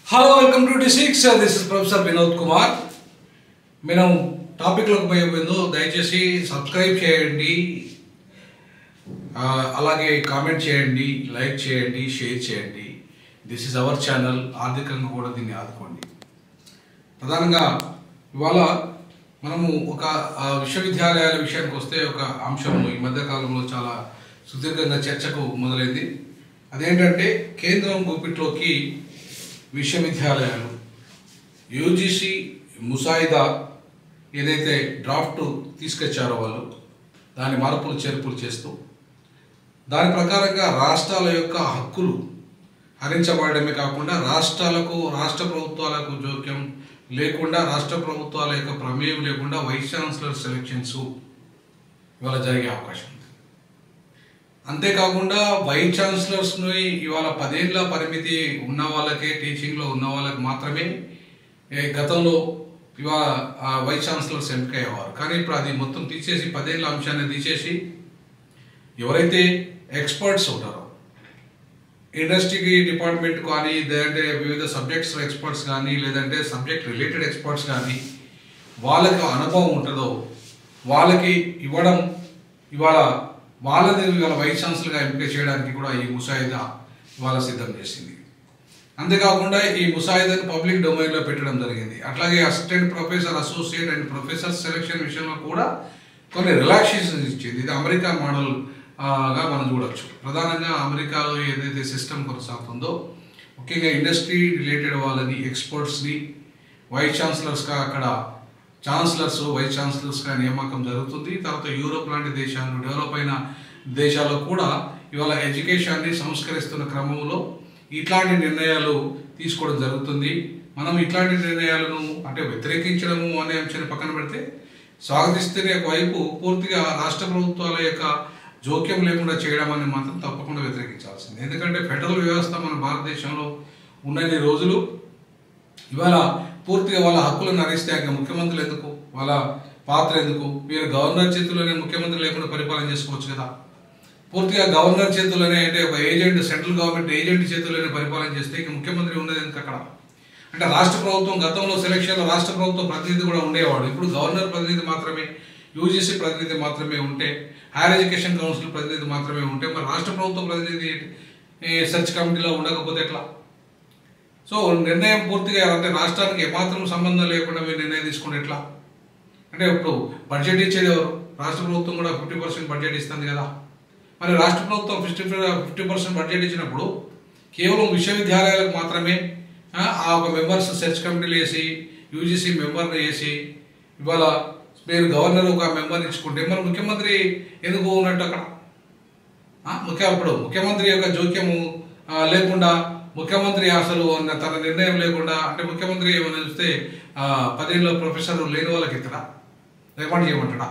Hello, welcome to D6. This is Professor Vinod Kumar. మనం టాపిక్లోకి పోయే ముందు దయచేసి సబ్స్క్రైబ్ చేయండి, అలాగే కామెంట్ చేయండి, లైక్ చేయండి, షేర్ చేయండి. This is our channel. ఆర్థికంగా కూడా దీన్ని ఆదుకోండి. ప్రధానంగా ఇవాళ మనము ఒక విశ్వవిద్యాలయాల విషయానికి వస్తే ఒక అంశం ఈ మధ్యకాలంలో చాలా సుదీర్ఘంగా చర్చకు మొదలైంది. అదేంటంటే కేంద్రం గుప్పిట్లోకి విశ్వవిద్యాలయాలు యూజీసీ ముసాయిదా ఏదైతే డ్రాఫ్ట్ తీసుకొచ్చారో వాళ్ళు దాని మార్పులు చేర్పులు చేస్తూ దాని ప్రకారంగా రాష్ట్రాల యొక్క హక్కులు హరించబడమే కాకుండా రాష్ట్ర ప్రభుత్వాలకు జోక్యం లేకుండా, రాష్ట్ర ప్రభుత్వాల యొక్క ప్రమేయం లేకుండా వైస్ ఛాన్సలర్ సెలక్షన్స్ ఇవాళ జరిగే అవకాశం ఉంది. అంతేకాకుండా వైస్ ఛాన్సలర్స్ని ఇవాళ 10 ఏళ్ల పరిమితి ఉన్న వాళ్ళకే, టీచింగ్లో ఉన్న వాళ్ళకి మాత్రమే గతంలో ఇవాళ వైస్ ఛాన్సలర్స్ ఎంపికయ్యేవారు. కానీ ఇప్పుడు అది మొత్తం తీసేసి 10 ఏళ్ల అంశాన్ని తీసేసి ఎవరైతే ఎక్స్పర్ట్స్ ఉంటారో, ఇండస్ట్రీకి డిపార్ట్మెంట్ కానీ, లేదంటే వివిధ సబ్జెక్ట్స్ ఎక్స్పర్ట్స్ కానీ, లేదంటే సబ్జెక్ట్ రిలేటెడ్ ఎక్స్పర్ట్స్ కానీ వాళ్ళకి అనుభవం ఉంటుందో వాళ్ళకి ఇవ్వడం, వాళ్ళని ఇవాళ వైస్ ఛాన్సలర్గా ఎంపిక చేయడానికి కూడా ఈ ముసాయిదా ఇవాళ సిద్ధం చేసింది. అంతేకాకుండా ఈ ముసాయిదాను పబ్లిక్ డొమైన్లో పెట్టడం జరిగింది. అట్లాగే assistant professor, associate and professor selection విషయంలో కూడా కొన్ని రిలాక్సేషన్స్ ఇచ్చింది. ఇది అమెరికా మోడల్గా మనం చూడవచ్చు. ప్రధానంగా అమెరికాలో ఏదైతే సిస్టమ్ కొనసాగుతుందో, ముఖ్యంగా ఇండస్ట్రీ రిలేటెడ్ వాళ్ళని, ఎక్స్పర్ట్స్ని వైస్ ఛాన్సలర్స్గా అక్కడ ఛాన్సలర్స్, వైస్ ఛాన్సలర్స్గా నియామకం జరుగుతుంది. తర్వాత యూరోప్ లాంటి దేశాలు, డెవలప్ అయిన దేశాల్లో కూడా ఇవాళ ఎడ్యుకేషన్ని సంస్కరిస్తున్న క్రమంలో ఇట్లాంటి నిర్ణయాలు తీసుకోవడం జరుగుతుంది. మనం ఇట్లాంటి నిర్ణయాలను అంటే వ్యతిరేకించడము అనే అంశాన్ని పక్కన పెడితే, స్వాగతిస్తేనే ఒకవైపు పూర్తిగా రాష్ట్ర ప్రభుత్వాల యొక్క జోక్యం లేకుండా చేయడం అనేది మాత్రం తప్పకుండా వ్యతిరేకించాల్సింది. ఎందుకంటే ఫెడరల్ వ్యవస్థ మన భారతదేశంలో ఉన్నన్ని రోజులు ఇవాళ పూర్తిగా వాళ్ళ హక్కులను హరిస్తే ముఖ్యమంత్రులు ఎందుకు, వాళ్ళ పాత్ర ఎందుకు? వీరు గవర్నర్ చేతుల్లోనే, ముఖ్యమంత్రి లేకుండా పరిపాలన చేసుకోవచ్చు కదా. పూర్తిగా గవర్నర్ చేతుల్లోనే, అంటే ఒక ఏజెంట్, సెంట్రల్ గవర్నమెంట్ ఏజెంట్ చేతుల్లోనే పరిపాలన చేస్తే ఇక ముఖ్యమంత్రి ఉన్నది ఎందుకు అక్కడ? అంటే రాష్ట్ర ప్రభుత్వం గతంలో సెలక్షన్లో రాష్ట్ర ప్రభుత్వం ప్రతినిధి కూడా ఉండేవాడు. ఇప్పుడు గవర్నర్ ప్రతినిధి మాత్రమే, యూజీసీ ప్రతినిధి మాత్రమే ఉంటే, హైయర్ ఎడ్యుకేషన్ కౌన్సిల్ ప్రతినిధి మాత్రమే ఉంటే, మరి రాష్ట్ర ప్రభుత్వం ప్రతినిధి సెర్చ్ కమిటీలో ఉండకపోతే ఎట్లా? సో నిర్ణయం పూర్తిగా అంటే రాష్ట్రానికి ఏమాత్రం సంబంధం లేకుండా మీరు నిర్ణయం తీసుకుంటే ఎట్లా? అంటే ఇప్పుడు బడ్జెట్ ఇచ్చేది ఎవరు? రాష్ట్ర ప్రభుత్వం కూడా 50% బడ్జెట్ ఇస్తుంది కదా. మరి రాష్ట్ర ప్రభుత్వం 50% బడ్జెట్ ఇచ్చినప్పుడు కేవలం విశ్వవిద్యాలయాలకు మాత్రమే ఆ ఒక మెంబర్స్ సెర్చ్ కమిటీలు వేసి, యూజీసీ మెంబర్ని వేసి, ఇవాళ మీరు గవర్నర్ ఒక మెంబర్ ఇచ్చుకుంటే మరి ముఖ్యమంత్రి ఎందుకు ఉన్నట్టు అక్కడ? ఇప్పుడు ముఖ్యమంత్రి యొక్క జోక్యము లేకుండా, ముఖ్యమంత్రి అసలు తన నిర్ణయం లేకుండా, అంటే ముఖ్యమంత్రి ఏమైనా చూస్తే 10 ఏళ్ళ ప్రొఫెసర్ లేని వాళ్ళకి ఇతరా రికమెండ్ చేయమంటాడా?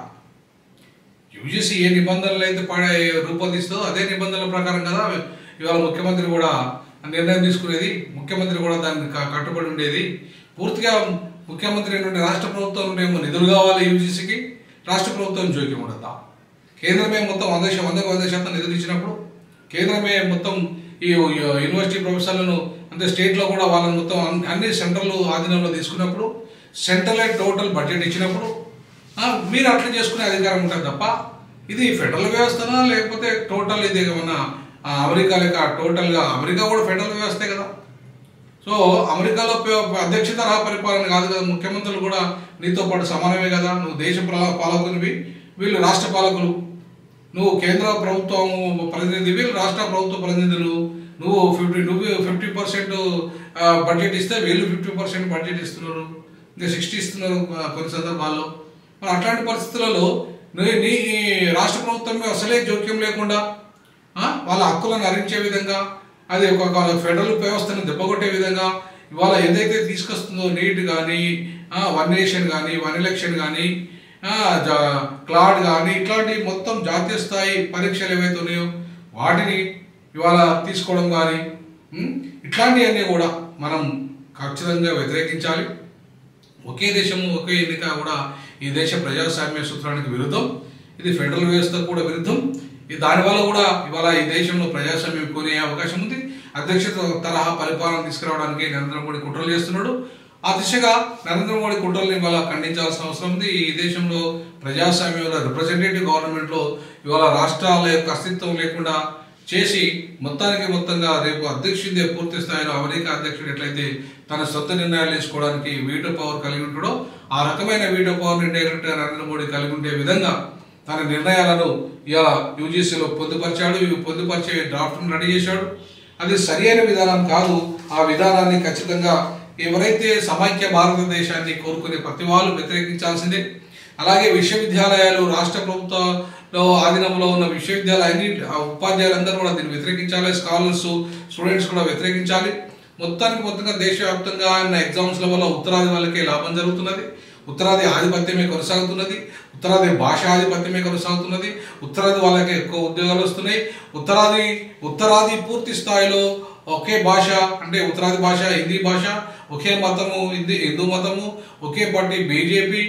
యూజీసీ ఏ నిబంధనలు అయితే రూపొందిస్తుందో అదే నిబంధనల ప్రకారం కదా ఇవాళ ముఖ్యమంత్రి కూడా నిర్ణయం తీసుకునేది, ముఖ్యమంత్రి కూడా దానికి కట్టుబడి ఉండేది. పూర్తిగా ముఖ్యమంత్రి నుండి రాష్ట్ర ప్రభుత్వం నుండి ఏమో నిధులు కావాలి యూజీసీకి, రాష్ట్ర ప్రభుత్వం జోక్యం ఉండదా? కేంద్రమే మొత్తం 100% నిధులు ఇచ్చినప్పుడు, కేంద్రమే మొత్తం ఈ యూనివర్సిటీ ప్రొఫెసర్లను, అంటే స్టేట్లో కూడా వాళ్ళని మొత్తం అన్ని సెంట్రల్ ఆధీనంలో తీసుకున్నప్పుడు, సెంట్రలే టోటల్ బడ్జెట్ ఇచ్చినప్పుడు మీరు అట్లా చేసుకునే అధికారం ఉంటుంది తప్ప ఇది ఫెడరల్ వ్యవస్థనా లేకపోతే టోటల్ ఇది ఏమన్నా అమెరికా లేక టోటల్గా? అమెరికా కూడా ఫెడరల్ వ్యవస్థే కదా. సో అమెరికాలో అధ్యక్ష తరహా పరిపాలన కాదు కదా. ముఖ్యమంత్రులు కూడా నీతో పాటు సమానమే కదా. నువ్వు దేశ పాలకునివి, వీళ్ళు రాష్ట్ర పాలకులు. నువ్వు కేంద్ర ప్రభుత్వం ప్రతినిధి, వీళ్ళు రాష్ట్ర ప్రభుత్వ ప్రతినిధులు. నువ్వు 50% బడ్జెట్ ఇస్తే వీళ్ళు 50% బడ్జెట్ ఇస్తున్నారు, ఇంకా 60 ఇస్తున్నారు కొన్ని సందర్భాల్లో. మరి అట్లాంటి పరిస్థితులలో నీ రాష్ట్ర ప్రభుత్వం అసలే జోక్యం లేకుండా వాళ్ళ హక్కులను హరించే విధంగా, అది ఒక ఫెడరల్ వ్యవస్థను దెబ్బకొట్టే విధంగా ఇవాళ ఏదైతే తీసుకొస్తుందో, నీట్ కానీ, వన్ నేషన్ కానీ, వన్ ఎలక్షన్ కానీ, క్లాడ్ కానీ, ఇట్లాంటి మొత్తం జాతీయ స్థాయి పరీక్షలు ఏవైతే ఉన్నాయో వాటిని ఇవాళ తీసుకోవడం కానీ, ఇట్లాంటివన్నీ కూడా మనం ఖచ్చితంగా వ్యతిరేకించాలి. ఒకే దేశము ఒకే ఎన్నిక కూడా ఈ దేశ ప్రజాస్వామ్య సూత్రానికి విరుద్ధం. ఇది ఫెడరల్ వ్యవస్థకు కూడా విరుద్ధం. దానివల్ల కూడా ఇవాళ ఈ దేశంలో ప్రజాస్వామ్యం కోరే అవకాశం ఉంది. అధ్యక్షత తరహా పరిపాలన తీసుకురావడానికి నరేంద్ర మోడీ కుట్రలు చేస్తున్నాడు. ఆ దిశగా నరేంద్ర మోడీ కుట్రల్ని ఇవాళ ఖండించాల్సిన అవసరం ఉంది. ఈ దేశంలో ప్రజాస్వామ్యంలో రిప్రజెంటేటివ్ గవర్నమెంట్లో ఇవాళ రాష్ట్రాల యొక్క అస్తిత్వం లేకుండా చేసి మొత్తంగా రేపు అధ్యక్షుడే పూర్తి స్థాయిలో అమెరికా అధ్యక్షుడు ఎట్లయితే తన సొంత నిర్ణయాలు తీసుకోవడానికి వీటో పవర్ కలిగి ఉంటాడో ఆ రకమైన veto power direct Narendra Modi కలిగి ఉండే విధంగా తన నిర్ణయాలను ఇలా యూజీసీలో పొందుపరిచాడు. ఇవి పొందుపరిచే డ్రాఫ్ట్ను రెడీ చేశాడు. అది సరి అయిన విధానం కాదు. ఆ విధానాన్ని ఖచ్చితంగా ఎవరైతే సమైక్య భారతదేశాన్ని కోరుకునే ప్రతి వాళ్ళు వ్యతిరేకించాల్సిందే. అలాగే విశ్వవిద్యాలయాలు రాష్ట్ర ప్రభుత్వంలో ఆధీనంలో ఉన్న విశ్వవిద్యాలయాన్ని ఉపాధ్యాయులందరూ కూడా దీన్ని వ్యతిరేకించాలి. స్కాలర్స్ స్టూడెంట్స్ కూడా వ్యతిరేకించాలి. మొత్తంగా దేశవ్యాప్తంగా ఉన్న ఎగ్జామ్స్ల వల్ల ఉత్తరాది వాళ్ళకే లాభం జరుగుతున్నది. ఉత్తరాది ఆధిపత్యమే కొనసాగుతున్నది. ఉత్తరాది భాష ఆధిపత్యమే కొనసాగుతున్నది. ఉత్తరాది వాళ్ళకి ఎక్కువ ఉద్యోగాలు వస్తున్నాయి. ఉత్తరాది పూర్తి స్థాయిలో ఒకే భాష అంటే ఉత్తరాది భాష హిందీ భాష, ఒకే మతము హిందూ మతము, ఒకే పార్టీ బీజేపీ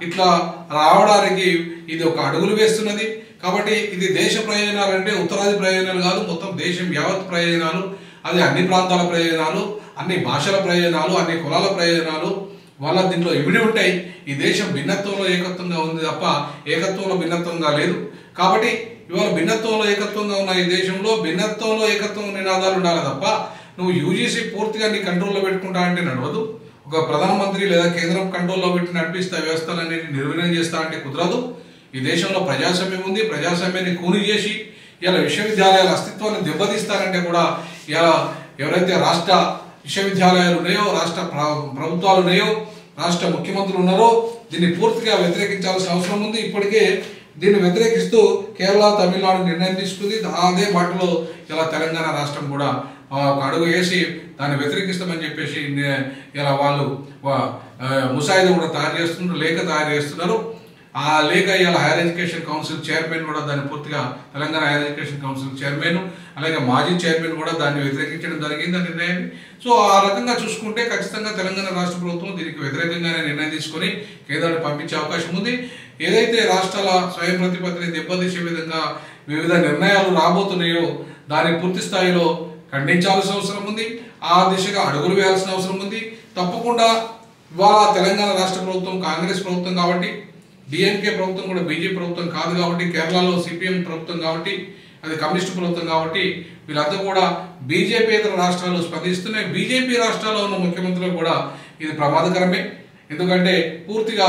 ఇట్లా రావడానికి ఇది ఒక అడుగులు వేస్తున్నది. కాబట్టి ఇది దేశ ప్రయోజనాలు అంటే ఉత్తరాది ప్రయోజనాలు కాదు, మొత్తం దేశం యావత్ ప్రయోజనాలు. అది అన్ని ప్రాంతాల ప్రయోజనాలు, అన్ని భాషల ప్రయోజనాలు, అన్ని కులాల ప్రయోజనాలు వాళ్ళ దీంట్లో ఇవిడి ఉంటాయి. ఈ దేశం భిన్నత్వంలో ఏకత్వంగా ఉంది తప్ప ఏకత్వంలో భిన్నత్వంగా లేదు. కాబట్టి ఇవాళ భిన్నత్వంలో ఏకత్వంగా ఉన్న ఈ దేశంలో భిన్నత్వంలో ఏకత్వం నినాదాలు ఉండాలి తప్ప నువ్వు యూజీసీ పూర్తిగా నీ కంట్రోల్లో పెట్టుకుంటా అంటే నడవదు. ఒక ప్రధానమంత్రి లేదా కేంద్రం కంట్రోల్లో పెట్టి నడిపిస్తా వ్యవస్థలన్నిటి నిర్వీర్యం చేస్తా అంటే కుదరదు. ఈ దేశంలో ప్రజాస్వామ్యం ఉంది. ప్రజాస్వామ్యాన్ని కూని చేసి ఇలా విశ్వవిద్యాలయాల అస్తిత్వాన్ని దెబ్బతీస్తారంటే కూడా ఇలా ఎవరైతే రాష్ట్ర విశ్వవిద్యాలయాలు ఉన్నాయో, రాష్ట్ర ప్రభుత్వాలు ఉన్నాయో, రాష్ట్ర ముఖ్యమంత్రులు ఉన్నారో దీన్ని పూర్తిగా వ్యతిరేకించాల్సిన అవసరం ఉంది. ఇప్పటికే దీన్ని వ్యతిరేకిస్తూ కేరళ, తమిళనాడు నిర్ణయం తీసుకుంది. అదే బాటలో ఇలా తెలంగాణ రాష్ట్రం కూడా ఒక అడుగు వేసి దాన్ని వ్యతిరేకిస్తామని చెప్పేసి ఇలా వాళ్ళు ముసాయిదా కూడా తయారు చేస్తున్నారు, లేఖ తయారు చేస్తున్నారు. ఆ లేఖ ఇవాళ హైయర్ ఎడ్యుకేషన్ కౌన్సిల్ చైర్మన్ కూడా దాన్ని పూర్తిగా Telangana higher education council chairman అలాగే మాజీ చైర్మన్ కూడా దాన్ని వ్యతిరేకించడం జరిగింది ఆ నిర్ణయాన్ని. సో ఆ రకంగా చూసుకుంటే ఖచ్చితంగా తెలంగాణ రాష్ట్ర ప్రభుత్వం దీనికి వ్యతిరేకంగానే నిర్ణయం తీసుకొని కేంద్రాన్ని పంపించే అవకాశం ఉంది. ఏదైతే రాష్ట్రాల స్వయం ప్రతిపత్తిని దెబ్బతీసే విధంగా వివిధ నిర్ణయాలు రాబోతున్నాయో దాన్ని పూర్తి స్థాయిలో ఖండించాల్సిన అవసరం ఉంది. ఆ దిశగా అడుగులు వేయాల్సిన అవసరం ఉంది. తప్పకుండా ఇవాళ తెలంగాణ రాష్ట్ర ప్రభుత్వం కాంగ్రెస్ ప్రభుత్వం కాబట్టి, డిఎంకే ప్రభుత్వం కూడా బీజేపీ ప్రభుత్వం కాదు కాబట్టి, కేరళలో సిపిఎం ప్రభుత్వం కాబట్టి, అది కమ్యూనిస్ట్ ప్రభుత్వం కాబట్టి వీళ్ళంతా కూడా బీజేపీయేతర రాష్ట్రాలు స్పందిస్తున్నాయి. బీజేపీ రాష్ట్రాల్లో ఉన్న ముఖ్యమంత్రులకు కూడా ఇది ప్రమాదకరమే. ఎందుకంటే పూర్తిగా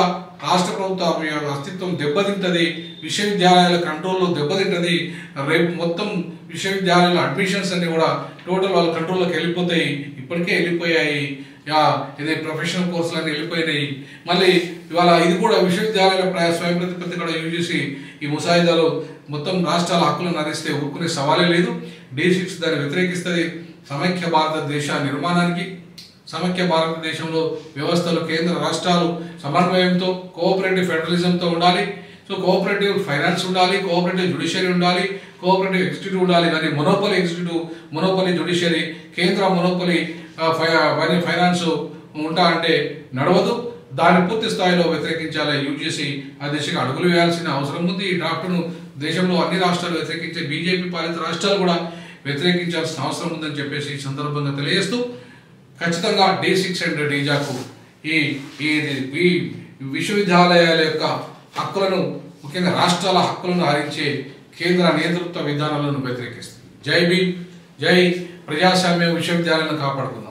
రాష్ట్ర ప్రభుత్వ అస్తిత్వం దెబ్బతింటది, విశ్వవిద్యాలయాల కంట్రోల్లో దెబ్బతింటది. రేపు మొత్తం విశ్వవిద్యాలయాల అడ్మిషన్స్ అన్ని కూడా టోటల్ వాళ్ళ కంట్రోల్లోకి వెళ్ళిపోతాయి. ఇప్పటికే వెళ్ళిపోయాయి. ఇదే ప్రొఫెషనల్ కోర్సులన్నీ వెళ్ళిపోయినాయి. మళ్ళీ ఇవాళ ఇది కూడా విశ్వవిద్యాలయాల స్వయం ప్రతిపత్తి కూడా యూజీసీ ఈ ముసాయిదాలో మొత్తం రాష్ట్రాల హక్కులను హరిస్తే ఊరుకునే సవాలే లేదు. D6 దాన్ని వ్యతిరేకిస్తుంది. సమైక్య భారతదేశ నిర్మాణానికి, సమైక్య భారతదేశంలో వ్యవస్థలు కేంద్ర రాష్ట్రాలు సమన్వయంతో కోఆపరేటివ్ ఫెడరలిజంతో ఉండాలి. సో కోఆపరేటివ్ ఫైనాన్స్ ఉండాలి, కోఆపరేటివ్ జ్యుడిషియరీ ఉండాలి, కోఆపరేటివ్ ఎగ్జిక్యూటివ్ ఉండాలి. కానీ మొనోపలి ఎగ్జిక్యూటివ్, మొనోపలి జ్యుడిషియరీ, కేంద్ర మొనోపలి ఫైనాన్స్ ఉంటా అంటే నడవదు. దాన్ని పూర్తి స్థాయిలో వ్యతిరేకించాలి. యూజీసీ ఆ దిశగా అడుగులు వేయాల్సిన అవసరం ఉంది. ఈ డ్రాఫ్ట్ను దేశంలో అన్ని రాష్ట్రాలు వ్యతిరేకించే బీజేపీ పాలిత రాష్ట్రాలు కూడా వ్యతిరేకించాల్సిన అవసరం ఉందని చెప్పేసి ఈ సందర్భంగా తెలియజేస్తూ ఖచ్చితంగా D6 అండ్ డీజాకు ఈ విశ్వవిద్యాలయాల యొక్క హక్కులను, ముఖ్యంగా రాష్ట్రాల హక్కులను హరించే కేంద్ర నేతృత్వ విధానాలను వ్యతిరేకిస్తుంది. జై భీమ్, జై ప్రజాస్వామ్య విశ్వవిద్యాలయాలను కాపాడుకుందాం.